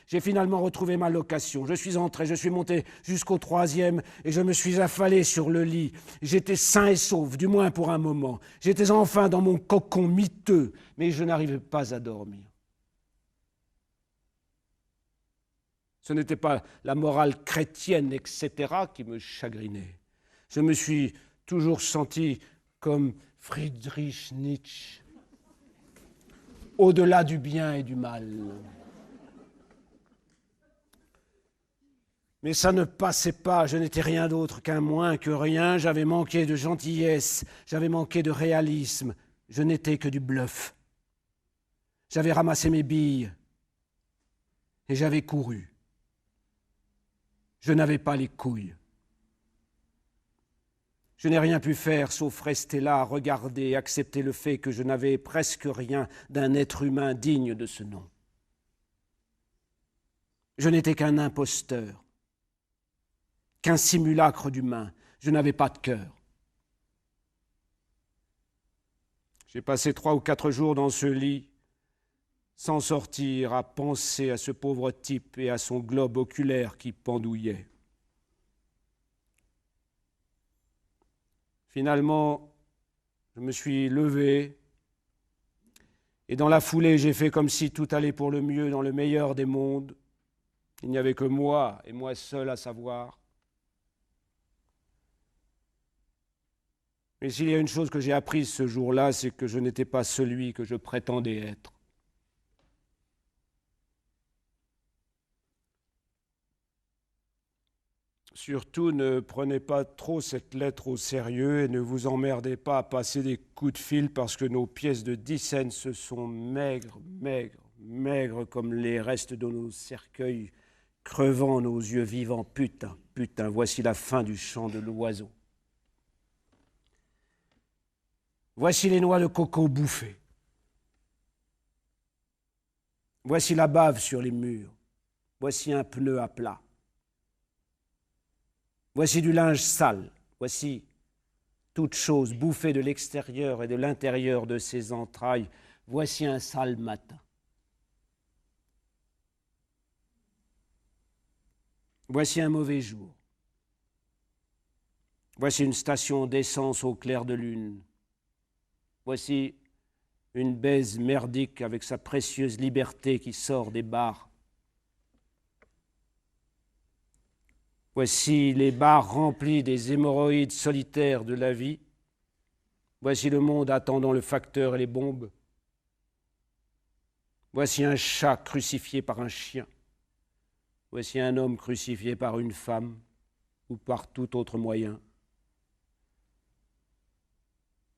Speaker 3: J'ai finalement retrouvé ma location. Je suis entré, je suis monté jusqu'au 3e et je me suis affalé sur le lit. J'étais sain et sauf, du moins pour un moment. J'étais enfin dans mon cocon miteux, mais je n'arrivais pas à dormir. Ce n'était pas la morale chrétienne, etc., qui me chagrinait. Je me suis toujours senti comme Friedrich Nietzsche, au-delà du bien et du mal. Mais ça ne passait pas, je n'étais rien d'autre qu'un moins que rien, j'avais manqué de gentillesse, j'avais manqué de réalisme, je n'étais que du bluff. J'avais ramassé mes billes et j'avais couru. Je n'avais pas les couilles. Je n'ai rien pu faire sauf rester là, regarder et accepter le fait que je n'avais presque rien d'un être humain digne de ce nom. Je n'étais qu'un imposteur. Qu'un simulacre d'humain. Je n'avais pas de cœur. J'ai passé 3 ou 4 jours dans ce lit, sans sortir, à penser à ce pauvre type et à son globe oculaire qui pendouillait. Finalement, je me suis levé et dans la foulée, j'ai fait comme si tout allait pour le mieux dans le meilleur des mondes. Il n'y avait que moi et moi seul à savoir. Mais s'il y a une chose que j'ai apprise ce jour-là, c'est que je n'étais pas celui que je prétendais être. Surtout, ne prenez pas trop cette lettre au sérieux et ne vous emmerdez pas à passer des coups de fil parce que nos pièces de 10 cents se sont maigres comme les restes de nos cercueils, crevant nos yeux vivants. Putain, voici la fin du chant de l'oiseau. Voici les noix de coco bouffées. Voici la bave sur les murs. Voici un pneu à plat. Voici du linge sale, voici toute chose bouffée de l'extérieur et de l'intérieur de ses entrailles. Voici un sale matin. Voici un mauvais jour. Voici une station d'essence au clair de lune. Voici une baise merdique avec sa précieuse liberté qui sort des bars. Voici les bars remplis des hémorroïdes solitaires de la vie. Voici le monde attendant le facteur et les bombes. Voici un chat crucifié par un chien. Voici un homme crucifié par une femme ou par tout autre moyen.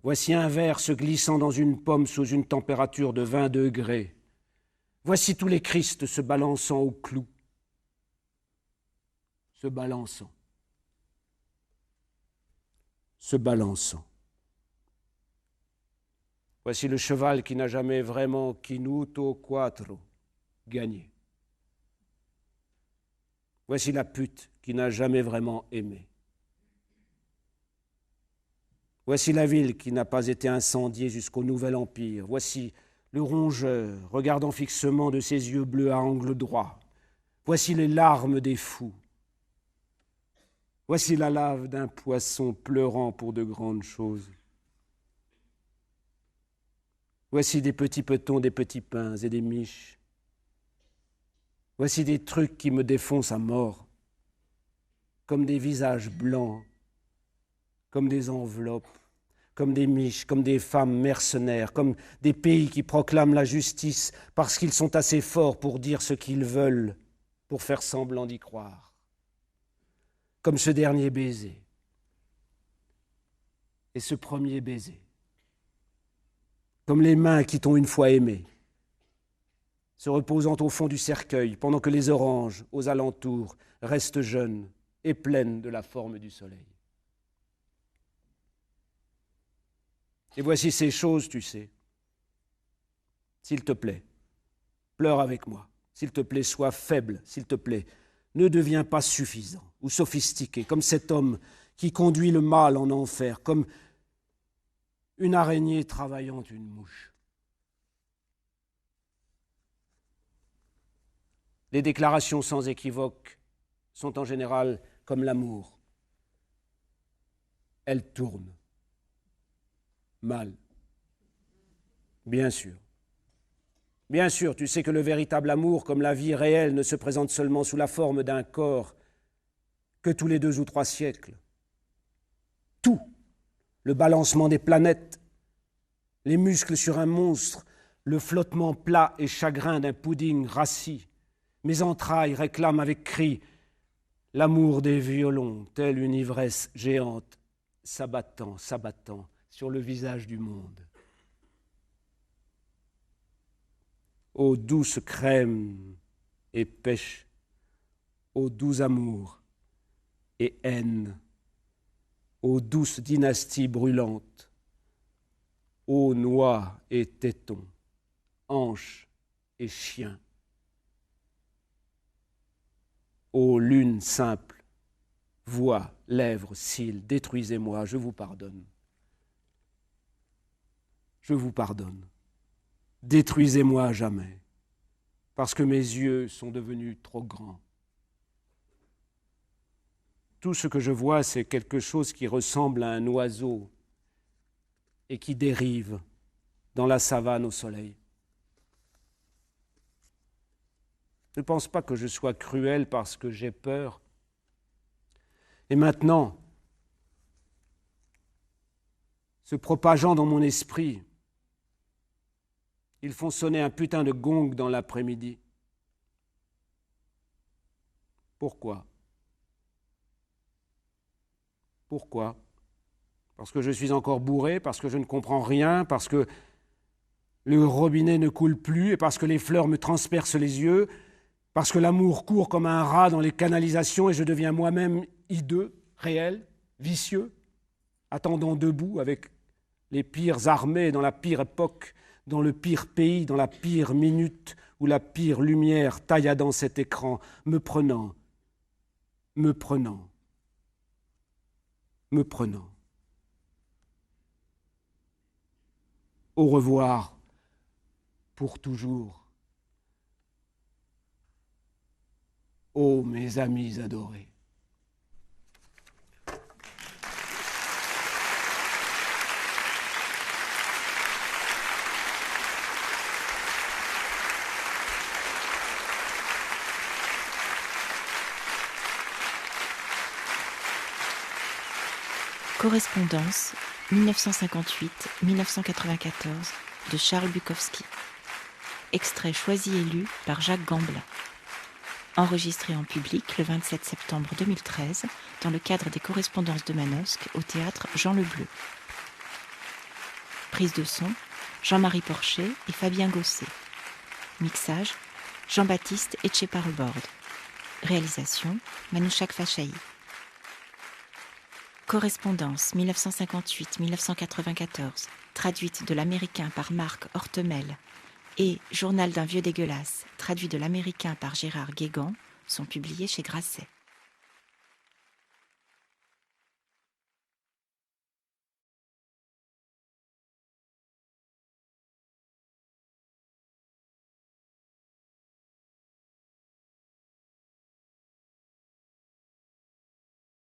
Speaker 3: Voici un ver se glissant dans une pomme sous une température de 20 degrés. Voici tous les Christ se balançant au clou. Se balançant. Se balançant. Voici le cheval qui n'a jamais vraiment Quinto Quattro gagné. Voici la pute qui n'a jamais vraiment aimé. Voici la ville qui n'a pas été incendiée jusqu'au Nouvel Empire. Voici le rongeur regardant fixement de ses yeux bleus à angle droit. Voici les larmes des fous. Voici la lave d'un poisson pleurant pour de grandes choses. Voici des petits petons, des petits pains et des miches. Voici des trucs qui me défoncent à mort, comme des visages blancs, comme des enveloppes, comme des miches, comme des femmes mercenaires, comme des pays qui proclament la justice parce qu'ils sont assez forts pour dire ce qu'ils veulent, pour faire semblant d'y croire. Comme ce dernier baiser et ce premier baiser. Comme les mains qui t'ont une fois aimé, se reposant au fond du cercueil, pendant que les oranges, aux alentours, restent jeunes et pleines de la forme du soleil. Et voici ces choses, tu sais. S'il te plaît, pleure avec moi. S'il te plaît, sois faible. S'il te plaît, ne deviens pas suffisant ou sophistiqué, comme cet homme qui conduit le mal en enfer, comme une araignée travaillant une mouche. Les déclarations sans équivoque sont en général comme l'amour. Elles tournent mal. Bien sûr. Bien sûr, tu sais que le véritable amour, comme la vie réelle, ne se présente seulement sous la forme d'un corps que tous les 2 ou 3 siècles. Tout, le balancement des planètes, les muscles sur un monstre, le flottement plat et chagrin d'un pudding rassis. Mes entrailles réclament avec cri l'amour des violons, telle une ivresse géante, s'abattant, s'abattant sur le visage du monde. Ô douce crème et pêche, ô doux amour et haine, ô douce dynastie brûlante, ô noix et tétons, hanches et chiens, ô lune simple, voix, lèvres, cils, détruisez-moi, je vous pardonne. Je vous pardonne. Détruisez-moi à jamais, parce que mes yeux sont devenus trop grands. Tout ce que je vois, c'est quelque chose qui ressemble à un oiseau et qui dérive dans la savane au soleil. Ne pense pas que je sois cruel parce que j'ai peur. Et maintenant, se propageant dans mon esprit, ils font sonner un putain de gong dans l'après-midi. Pourquoi ? Pourquoi ? Parce que je suis encore bourré, parce que je ne comprends rien, parce que le robinet ne coule plus et parce que les fleurs me transpercent les yeux, parce que l'amour court comme un rat dans les canalisations et je deviens moi-même hideux, réel, vicieux, attendant debout avec les pires armées dans la pire époque, dans le pire pays, dans la pire minute où la pire lumière tailla dans cet écran, me prenant. me prenant. Au revoir pour toujours. Ô mes amis adorés.
Speaker 2: Correspondance 1958-1994 de Charles Bukowski. Extrait choisi et lu par Jacques Gamblin. Enregistré en public le 27 septembre 2013 dans le cadre des correspondances de Manosque au théâtre Jean Le Bleu. Prise de son, Jean-Marie Porcher et Fabien Gosset. Mixage, Jean-Baptiste Etcheparubord. Réalisation, Manouchak Fachaï. Correspondance 1958-1994, traduite de l'américain par Marc Hortemel, et Journal d'un vieux dégueulasse, traduit de l'américain par Gérard Guégan, sont publiés chez Grasset.